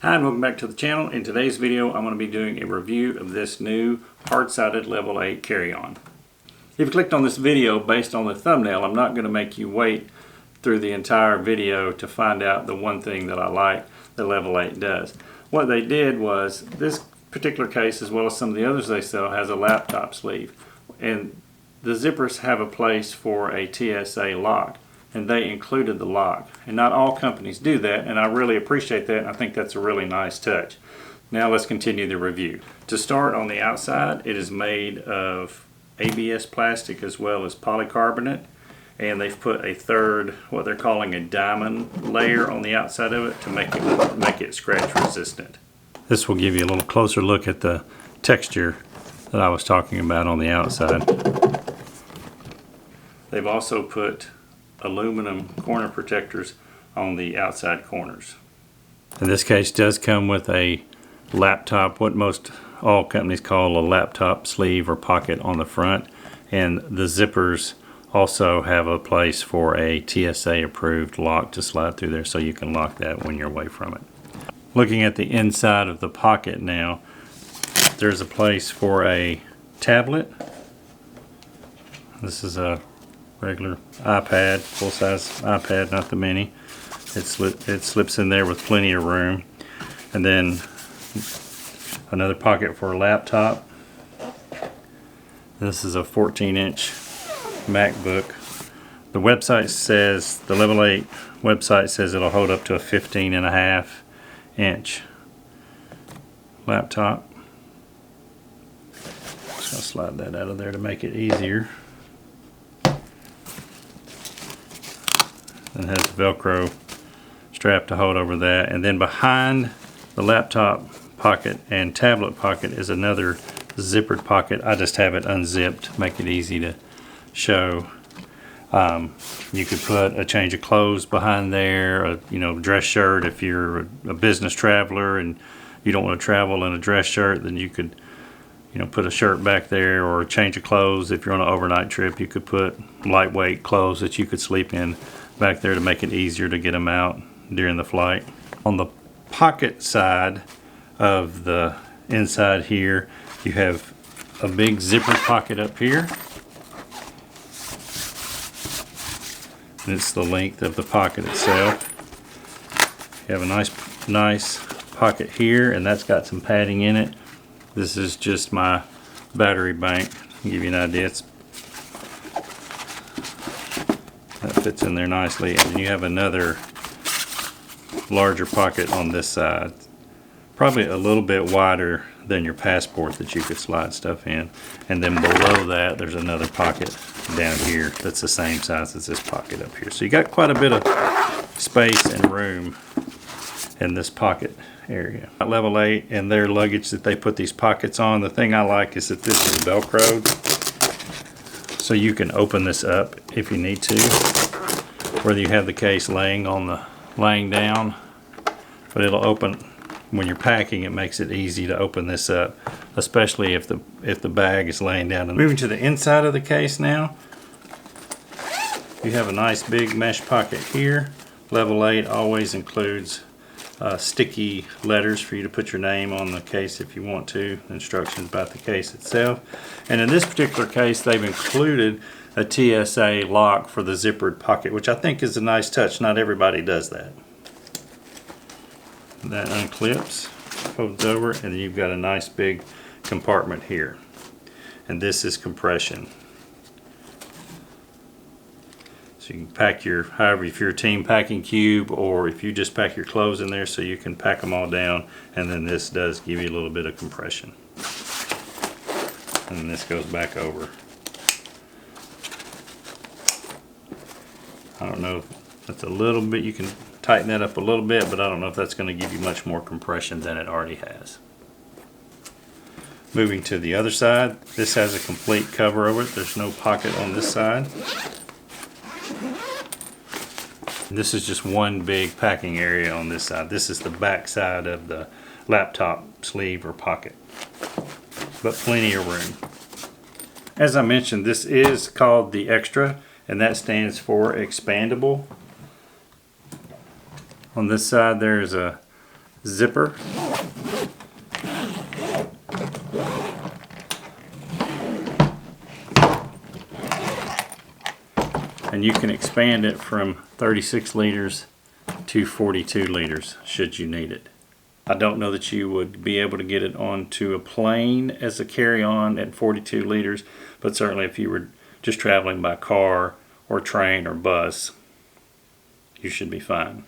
Hi and welcome back to the channel. In today's video I'm going to be doing a review of this new hard-sided level 8 carry-on. If you clicked on this video based on the thumbnail, I'm not going to make you wait through the entire video to find out the one thing that I like the level 8 does. What they did was, this particular case as well as some of the others they sell has a laptop sleeve, and the zippers have a place for a TSA lock. And they included the lock, and not all companies do that, and I really appreciate that, and I think that's a really nice touch. Now let's continue the review. To start, on the outside, it is made of ABS plastic as well as polycarbonate, and they've put a third, what they're calling a diamond layer on the outside of it to make it scratch resistant. This will give you a little closer look at the texture that I was talking about on the outside. They've also put aluminum corner protectors on the outside corners. And this case does come with a laptop, what most all companies call a laptop sleeve or pocket on the front, and the zippers also have a place for a TSA approved lock to slide through there, so you can lock that when you're away from it. Looking at the inside of the pocket now, there's a place for a tablet. This is a regular iPad, full-size iPad, not the mini. It slips in there with plenty of room. And then another pocket for a laptop. This is a 14-inch MacBook. The website says, the level 8 website says it'll hold up to a 15.5-inch laptop. Just gonna slide that out of there to make it easier. And has a Velcro strap to hold over that, and then behind the laptop pocket and tablet pocket is another zippered pocket. I just have it unzipped, make it easy to show. You could put a change of clothes behind there, a dress shirt. If you're a business traveler and you don't want to travel in a dress shirt, then you could put a shirt back there, or a change of clothes. If you're on an overnight trip, you could put lightweight clothes that you could sleep in back there to make it easier to get them out during the flight. On the pocket side of the inside here, you have a big zipper pocket up here. And it's the length of the pocket itself. You have a nice pocket here, and that's got some padding in it. This is just my battery bank, to give you an idea. That fits in there nicely, and then you have another larger pocket on this side, probably a little bit wider than your passport that you could slide stuff in. And then below that there's another pocket down here that's the same size as this pocket up here. So you got quite a bit of space and room in this pocket area. At level 8 and their luggage that they put these pockets on, the thing I like is that this is Velcroed. So you can open this up if you need to, whether you have the case laying down, but it'll open when you're packing. It makes it easy to open this up, especially if the bag is laying down. Moving to the inside of the case now, you have a nice big mesh pocket here. Level 8 always includes sticky letters for you to put your name on the case if you want to, instructions about the case itself. And in this particular case, they've included a TSA lock for the zippered pocket, which I think is a nice touch. Not everybody does that. That unclips, folds over, and then you've got a nice big compartment here. And this is compression. So you can pack however, if you're a team packing cube, or if you just pack your clothes in there, so you can pack them all down, and then this does give you a little bit of compression. And then this goes back over. I don't know if that's a little bit, you can tighten that up a little bit, but I don't know if that's going to give you much more compression than it already has. Moving to the other side, this has a complete cover over it. There's no pocket on this side. This is just one big packing area on this side. This is the back side of the laptop sleeve or pocket, but plenty of room. As I mentioned, this is called the Extra, and that stands for expandable. On this side there's a zipper. And you can expand it from 36 liters to 42 liters should you need it. I don't know that you would be able to get it onto a plane as a carry-on at 42 liters, but certainly if you were just traveling by car or train or bus, you should be fine.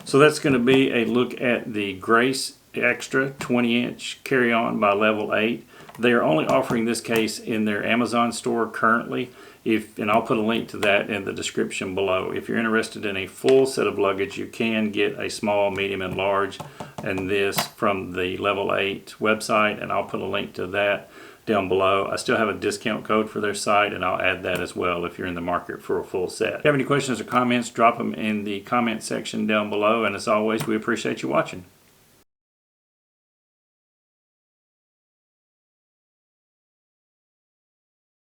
So that's going to be a look at the Grace Extra 20-inch carry-on by Level 8. They are only offering this case in their Amazon store currently, and I'll put a link to that in the description below. If you're interested in a full set of luggage, you can get a small, medium, and large and this from the Level 8 website, and I'll put a link to that down below. I still have a discount code for their site, and I'll add that as well if you're in the market for a full set. If you have any questions or comments, drop them in the comment section down below, and as always, we appreciate you watching.